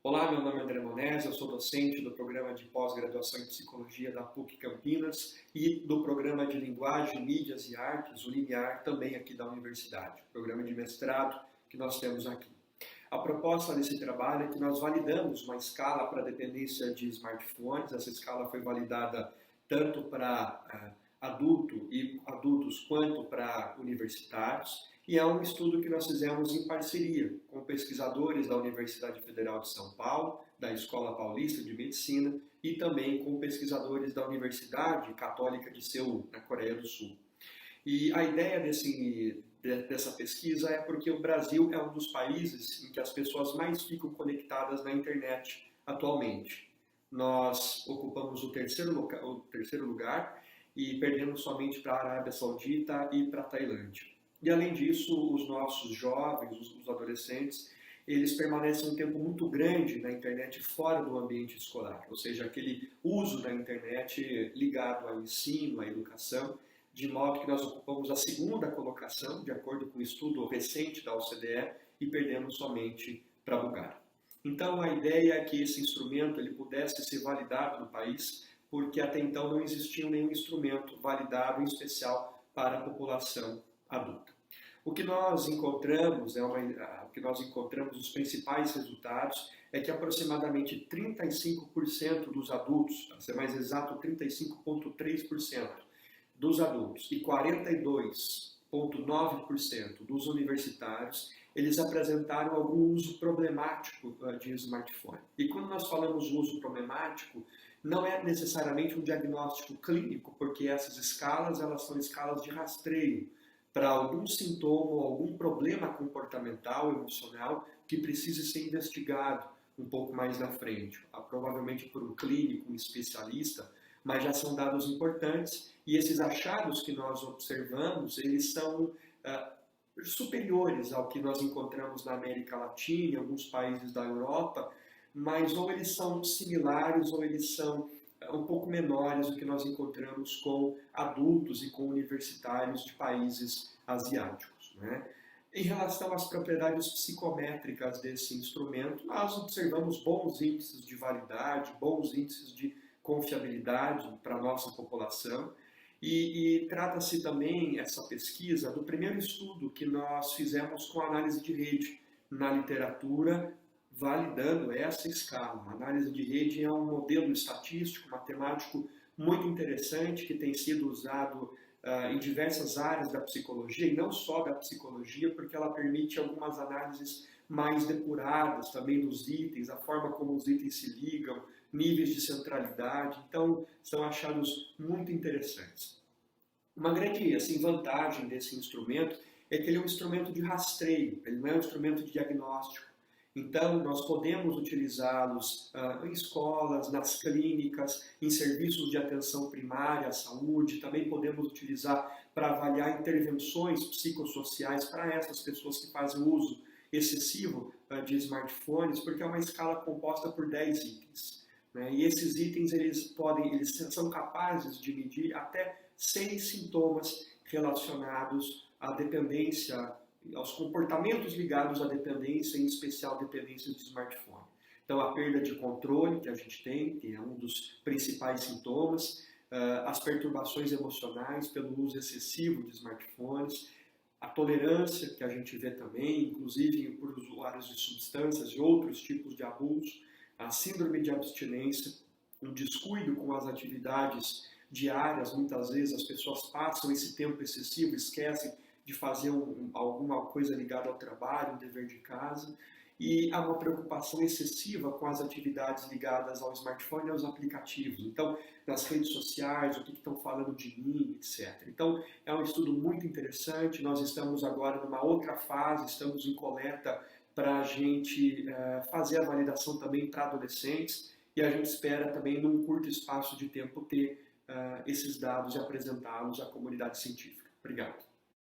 Olá, meu nome é André Monese, eu sou docente do programa de pós-graduação em Psicologia da PUC Campinas e do programa de Linguagem, Mídias e Artes, o LIMEAR, também aqui da Universidade, programa de mestrado que nós temos aqui. A proposta desse trabalho é que nós validamos uma escala para dependência de smartphones. Essa escala foi validada tanto para adultos quanto para universitários, e é um estudo que nós fizemos em parceria com pesquisadores da Universidade Federal de São Paulo, da Escola Paulista de Medicina e também com pesquisadores da Universidade Católica de Seul, na Coreia do Sul. E a ideia dessa pesquisa é porque o Brasil é um dos países em que as pessoas mais ficam conectadas na internet atualmente. Nós ocupamos o terceiro lugar e perdemos somente para a Arábia Saudita e para a Tailândia. E além disso, os nossos jovens, os adolescentes, eles permanecem um tempo muito grande na internet fora do ambiente escolar, ou seja, aquele uso da internet ligado ao ensino, à educação, de modo que nós ocupamos a segunda colocação, de acordo com um estudo recente da OCDE, e perdemos somente para a Bulgária. Então, a ideia é que esse instrumento ele pudesse ser validado no país, porque até então não existia nenhum instrumento validado em especial para a população adulta. O que nós encontramos, os principais resultados, é que aproximadamente 35% dos adultos, para ser mais exato, 35,3% dos adultos e 42,9% dos universitários, eles apresentaram algum uso problemático de smartphone. E quando nós falamos uso problemático, não é necessariamente um diagnóstico clínico, porque essas escalas elas são escalas de rastreio para algum sintoma ou algum problema comportamental, emocional, que precise ser investigado um pouco mais na frente, provavelmente por um clínico, um especialista, mas já são dados importantes e esses achados que nós observamos, eles são superiores ao que nós encontramos na América Latina, em alguns países da Europa, mas ou eles são similares ou eles são um pouco menores do que nós encontramos com adultos e com universitários de países asiáticos, né? Em relação às propriedades psicométricas desse instrumento, nós observamos bons índices de validade, bons índices de confiabilidade para a nossa população, e trata-se também, essa pesquisa, do primeiro estudo que nós fizemos com análise de rede na literatura, validando essa escala. A análise de rede é um modelo estatístico, matemático muito interessante que tem sido usado em diversas áreas da psicologia, e não só da psicologia, porque ela permite algumas análises mais depuradas também dos itens, a forma como os itens se ligam, níveis de centralidade. Então, são achados muito interessantes. Uma grande vantagem desse instrumento é que ele é um instrumento de rastreio, ele não é um instrumento de diagnóstico. Então, nós podemos utilizá-los em escolas, nas clínicas, em serviços de atenção primária à saúde, também podemos utilizar para avaliar intervenções psicossociais para essas pessoas que fazem uso excessivo de smartphones, porque é uma escala composta por 10 itens, né? E esses itens eles são capazes de medir até 6 sintomas relacionados à dependência, aos comportamentos ligados à dependência, em especial dependência de smartphone. Então, a perda de controle que a gente tem, que é um dos principais sintomas, as perturbações emocionais pelo uso excessivo de smartphones, a tolerância que a gente vê também, inclusive por usuários de substâncias e outros tipos de abuso, a síndrome de abstinência, o descuido com as atividades diárias, muitas vezes as pessoas passam esse tempo excessivo, esquecem de fazer alguma coisa ligada ao trabalho, um dever de casa, e há uma preocupação excessiva com as atividades ligadas ao smartphone e aos aplicativos. Então, nas redes sociais, o que estão falando de mim, etc. Então, é um estudo muito interessante. Nós estamos agora numa outra fase, estamos em coleta para a gente fazer a validação também para adolescentes, e a gente espera também, num curto espaço de tempo, ter esses dados e apresentá-los à comunidade científica. Obrigado.